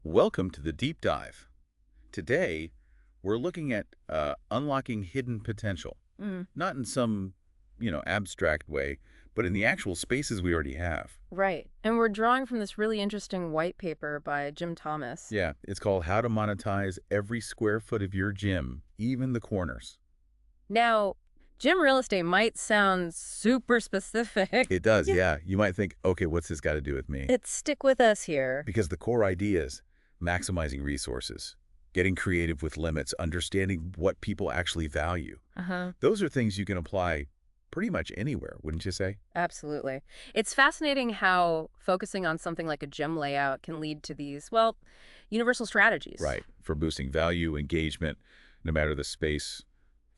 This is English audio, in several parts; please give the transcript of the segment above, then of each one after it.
Welcome to the deep dive. Today, we're looking at unlocking hidden potential, Mm, not in some, abstract way, but in the actual spaces we already have. right. And we're drawing from this really interesting white paper by Jim Thomas. Yeah, it's called How to Monetize Every Square Foot of Your Gym, Even the Corners. Now, gym real estate might sound super specific. It does, Yeah. yeah. You might think, okay, what's this got to do with me? It's stick with us here. Because the core idea is maximizing resources, getting creative with limits, understanding what people actually value. Uh-huh. Those are things you can apply pretty much anywhere, wouldn't you say? Absolutely. It's fascinating how focusing on something like a gym layout can lead to these, well, universal strategies. Right. For boosting value, engagement, no matter the space,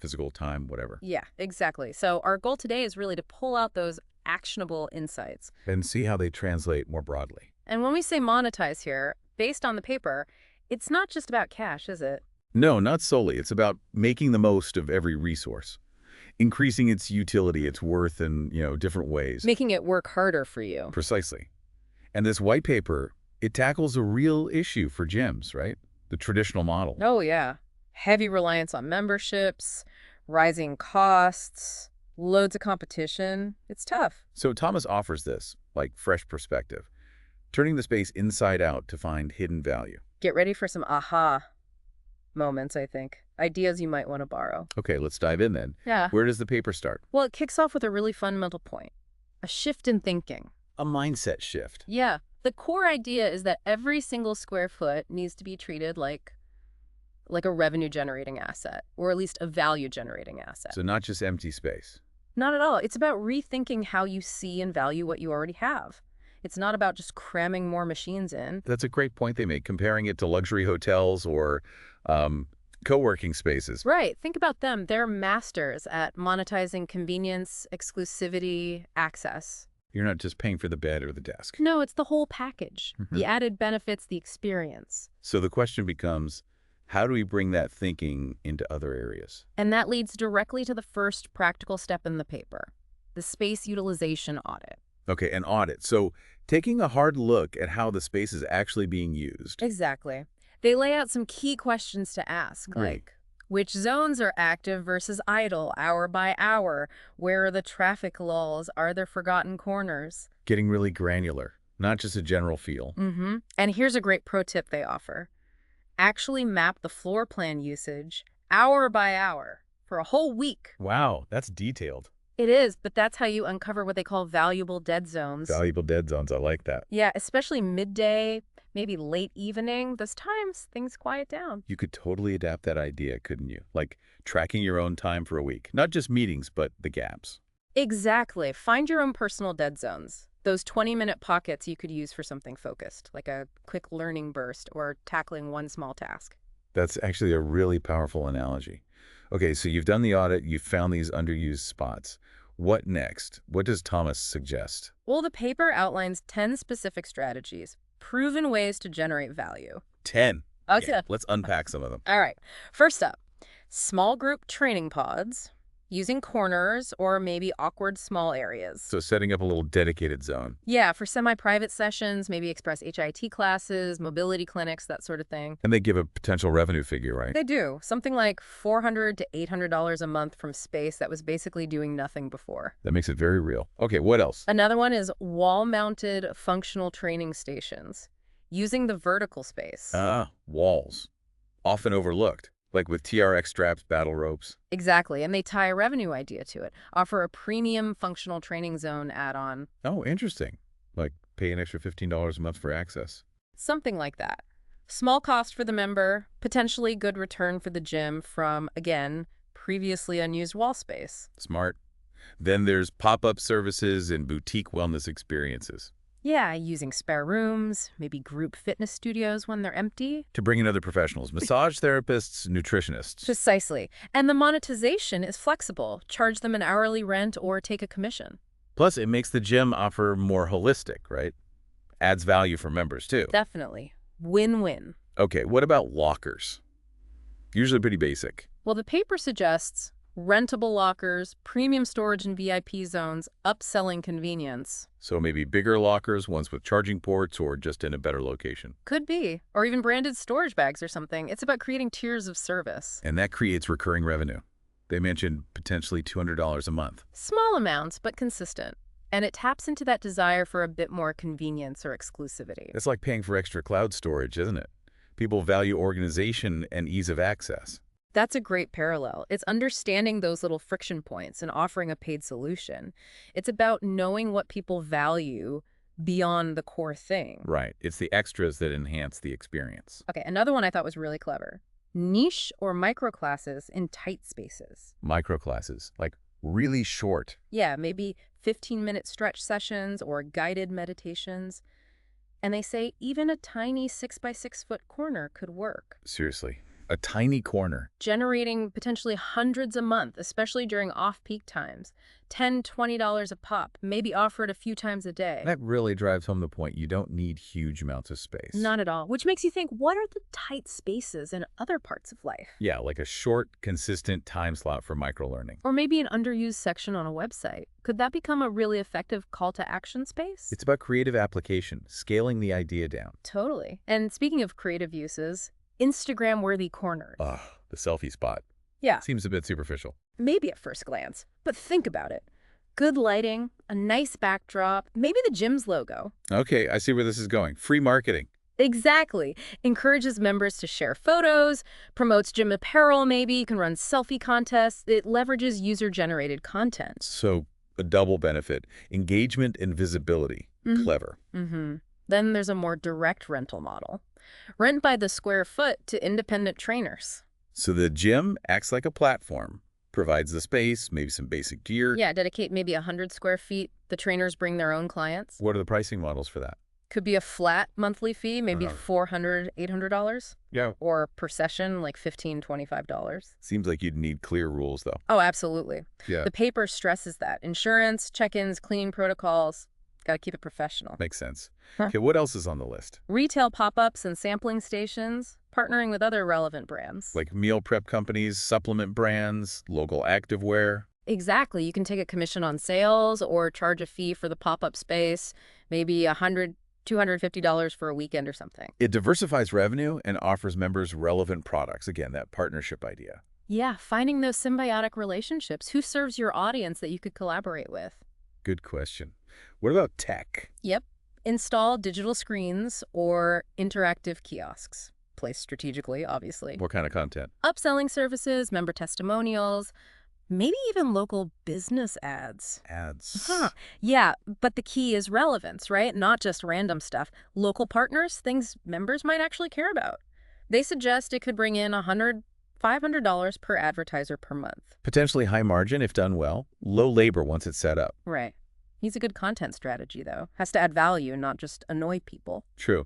physical time, whatever. Yeah, exactly. So our goal today is really to pull out those actionable insights. And see how they translate more broadly. And when we say monetize here, based on the paper, it's not just about cash, is it? No, not solely. It's about making the most of every resource, increasing its utility, its worth in, different ways. Making it work harder for you. Precisely. And this white paper, it tackles a real issue for gyms, right? The traditional model. Oh, yeah. Heavy reliance on memberships, rising costs, loads of competition. It's tough. So Thomas offers this, like fresh perspective, turning the space inside out to find hidden value. Get ready for some aha moments, I think. Ideas you might want to borrow. Okay, let's dive in then. Yeah. Where does the paper start? Well, it kicks off with a really fundamental point. A shift in thinking. A mindset shift. Yeah. The core idea is that every single square foot needs to be treated like a revenue-generating asset, or at least a value-generating asset. So not just empty space. Not at all. It's about rethinking how you see and value what you already have. It's not about just cramming more machines in. That's a great point they make, comparing it to luxury hotels or co-working spaces. Right. Think about them. They're masters at monetizing convenience, exclusivity, access. You're not just paying for the bed or the desk. No, it's the whole package. Mhm. The added benefits, the experience. So the question becomes, how do we bring that thinking into other areas? And that leads directly to the first practical step in the paper, the space utilization audit. Okay, an audit. So taking a hard look at how the space is actually being used. Exactly. They lay out some key questions to ask, Great. like which zones are active versus idle, hour by hour? Where are the traffic lulls? Are there forgotten corners? Getting really granular, not just a general feel. Mm-hmm. And here's a great pro tip they offer. Actually map the floor plan usage hour by hour for a whole week. Wow, that's detailed. It is, but that's how you uncover what they call valuable dead zones. Valuable dead zones, I like that. Yeah, especially midday, maybe late evening. Those times things quiet down. You could totally adapt that idea, couldn't you? Like tracking your own time for a week. Not just meetings, but the gaps. Exactly. Find your own personal dead zones. Those 20-minute pockets you could use for something focused, like a quick learning burst or tackling one small task. That's actually a really powerful analogy. Okay, so you've done the audit, you've found these underused spots. What next? What does Thomas suggest? Well, the paper outlines 10 specific strategies, proven ways to generate value. 10. Okay. Yeah, let's unpack some of them. All right. First up, small group training pods, using corners or maybe awkward small areas. So setting up a little dedicated zone. Yeah, for semi-private sessions, maybe express HIT classes, mobility clinics, that sort of thing. And they give a potential revenue figure, right? They do. Something like $400 to $800 a month from space that was basically doing nothing before. That makes it very real. Okay, what else? Another one is wall-mounted functional training stations, using the vertical space. Walls. Often overlooked. Like with TRX straps, battle ropes. Exactly, and they tie a revenue idea to it. Offer a premium functional training zone add-on. Oh, interesting. Like pay an extra $15 a month for access. Something like that. Small cost for the member, potentially good return for the gym from, again, previously unused wall space. Smart. Then there's pop-up services and boutique wellness experiences. Yeah, using spare rooms, maybe group fitness studios when they're empty. To bring in other professionals, massage therapists, nutritionists. Precisely. And the monetization is flexible. Charge them an hourly rent or take a commission. Plus, it makes the gym offer more holistic, right? Adds value for members, too. Definitely. Win-win. Okay, what about lockers? Usually pretty basic. Well, the paper suggests Rentable lockers, premium storage and VIP zones, upselling convenience. So maybe bigger lockers, ones with charging ports, or just in a better location. Could be. Or even branded storage bags or something. It's about creating tiers of service. And that creates recurring revenue. They mentioned potentially $200 a month. Small amounts, but consistent. And it taps into that desire for a bit more convenience or exclusivity. It's like paying for extra cloud storage, isn't it? People value organization and ease of access. That's a great parallel. It's understanding those little friction points and offering a paid solution. It's about knowing what people value beyond the core thing. Right. It's the extras that enhance the experience. Okay, another one I thought was really clever. Niche or micro classes in tight spaces. Microclasses, like really short. Yeah, maybe 15-minute stretch sessions or guided meditations. And they say even a tiny 6 by 6 foot corner could work. Seriously, a tiny corner. Generating potentially hundreds a month, especially during off-peak times. $10, $20 a pop, maybe offered a few times a day. That really drives home the point. You don't need huge amounts of space. Not at all. Which makes you think, what are the tight spaces in other parts of life? Yeah, like a short, consistent time slot for microlearning. Or maybe an underused section on a website. Could that become a really effective call to action space? It's about creative application, scaling the idea down. Totally. And speaking of creative uses, Instagram-worthy corners. Ugh, the selfie spot. Yeah, Seems a bit superficial. maybe at first glance, but think about it. Good lighting, a nice backdrop, maybe the gym's logo. Okay, I see where this is going. Free marketing. Exactly. Encourages members to share photos, promotes gym apparel maybe, you can run selfie contests. It leverages user-generated content. So a double benefit. Engagement and visibility. Mhm. Clever. Then there's a more direct rental model. Rent by the square foot to independent trainers. So the gym acts like a platform, provides the space, maybe some basic gear. Yeah, dedicate maybe 100 square feet. The trainers bring their own clients. What are the pricing models for that? Could be a flat monthly fee, maybe Uh-huh. $400, $800. Yeah. Or per session, like $15, $25. Seems like you'd need clear rules, though. Oh, absolutely. Yeah, The paper stresses that. Insurance, check-ins, cleaning protocols. Got to keep it professional. makes sense. Huh. Okay, what else is on the list? Retail pop-ups and sampling stations, partnering with other relevant brands. Like meal prep companies, supplement brands, local activewear. Exactly. You can take a commission on sales or charge a fee for the pop-up space, maybe $100, $250 for a weekend or something. It diversifies revenue and offers members relevant products. Again, that partnership idea. Yeah, finding those symbiotic relationships. Who serves your audience that you could collaborate with? Good question. What about tech? Yep. Install digital screens or interactive kiosks. Placed strategically, obviously. What kind of content? Upselling services, member testimonials, maybe even local business ads. Ads. Yeah, but the key is relevance, right? Not just random stuff. Local partners, things members might actually care about. They suggest it could bring in $100, $500 per advertiser per month. Potentially high margin if done well. Low labor once it's set up. Right. He's a good content strategy, though. Has to add value, not just annoy people. True.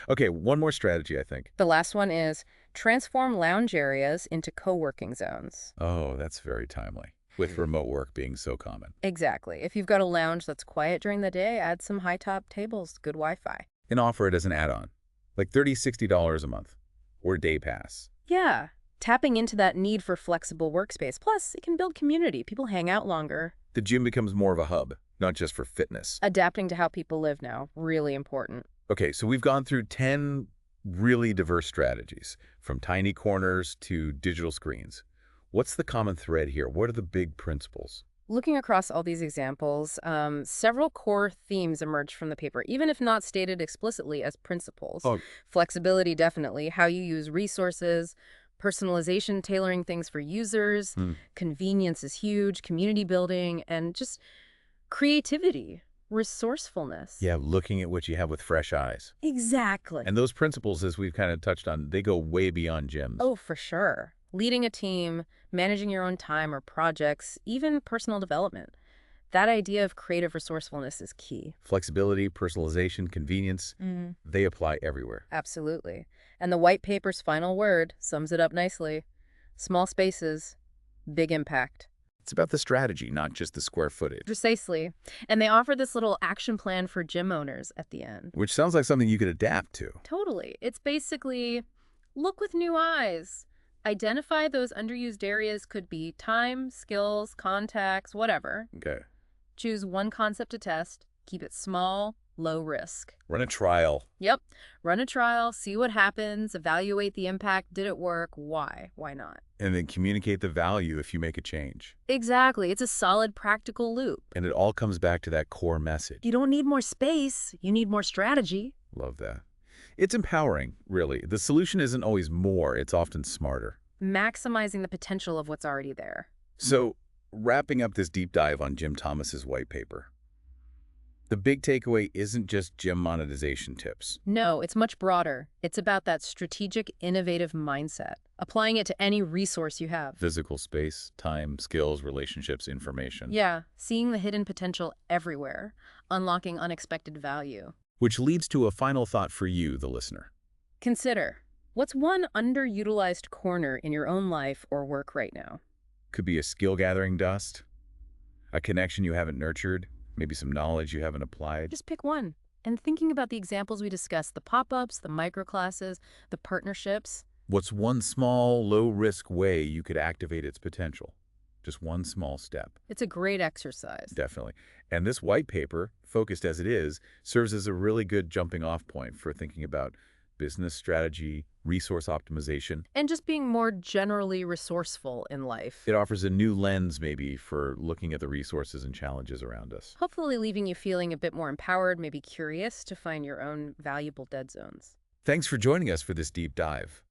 Okay, one more strategy, I think. The last one is transform lounge areas into co-working zones. Oh, that's very timely, with remote work being so common. Exactly. If you've got a lounge that's quiet during the day, add some high-top tables, good Wi-Fi. And offer it as an add-on, like $30, $60 a month, or day pass. Yeah, tapping into that need for flexible workspace. Plus, it can build community. People hang out longer. The gym becomes more of a hub, not just for fitness. Adapting to how people live now, really important. Okay, so we've gone through 10 really diverse strategies, from tiny corners to digital screens. What's the common thread here? What are the big principles? Looking across all these examples, several core themes emerge from the paper, even if not stated explicitly as principles. Oh. Flexibility, definitely. How you use resources, personalization, tailoring things for users. Convenience is huge, community building, and just creativity, resourcefulness. Yeah, looking at what you have with fresh eyes. Exactly. And those principles, as we've kind of touched on, they go way beyond gyms. Oh, for sure. Leading a team, managing your own time or projects, even personal development. That idea of creative resourcefulness is key. Flexibility, personalization, convenience, they apply everywhere. Absolutely. And the white paper's final word sums it up nicely. Small spaces, big impact. It's about the strategy, not just the square footage. Precisely. And they offer this little action plan for gym owners at the end. Which sounds like something you could adapt to. Totally. It's basically, look with new eyes. Identify those underused areas, could be time, skills, contacts, whatever. Okay. Choose one concept to test. Keep it small, low risk. Run a trial. Yep. Run a trial, see what happens, evaluate the impact. Did it work? Why? Why not? And then communicate the value if you make a change. Exactly. It's a solid, practical loop. And it all comes back to that core message. You don't need more space. You need more strategy. Love that. It's empowering, really. The solution isn't always more, it's often smarter. Maximizing the potential of what's already there. So, wrapping up this deep dive on Jim Thomas's white paper, the big takeaway isn't just gym monetization tips. No, it's much broader. It's about that strategic, innovative mindset, applying it to any resource you have. Physical space, time, skills, relationships, information. Yeah, seeing the hidden potential everywhere, unlocking unexpected value. Which leads to a final thought for you, the listener. Consider, what's one underutilized corner in your own life or work right now? Could be a skill gathering dust, a connection you haven't nurtured, maybe some knowledge you haven't applied. Just pick one. And thinking about the examples we discussed, the pop-ups, the microclasses, the partnerships. What's one small, low-risk way you could activate its potential? Just one small step. It's a great exercise. Definitely. And this white paper, focused as it is, serves as a really good jumping-off point for thinking about business strategy, resource optimization. And just being more generally resourceful in life. It offers a new lens, maybe, for looking at the resources and challenges around us. Hopefully leaving you feeling a bit more empowered, maybe curious to find your own valuable dead zones. Thanks for joining us for this deep dive.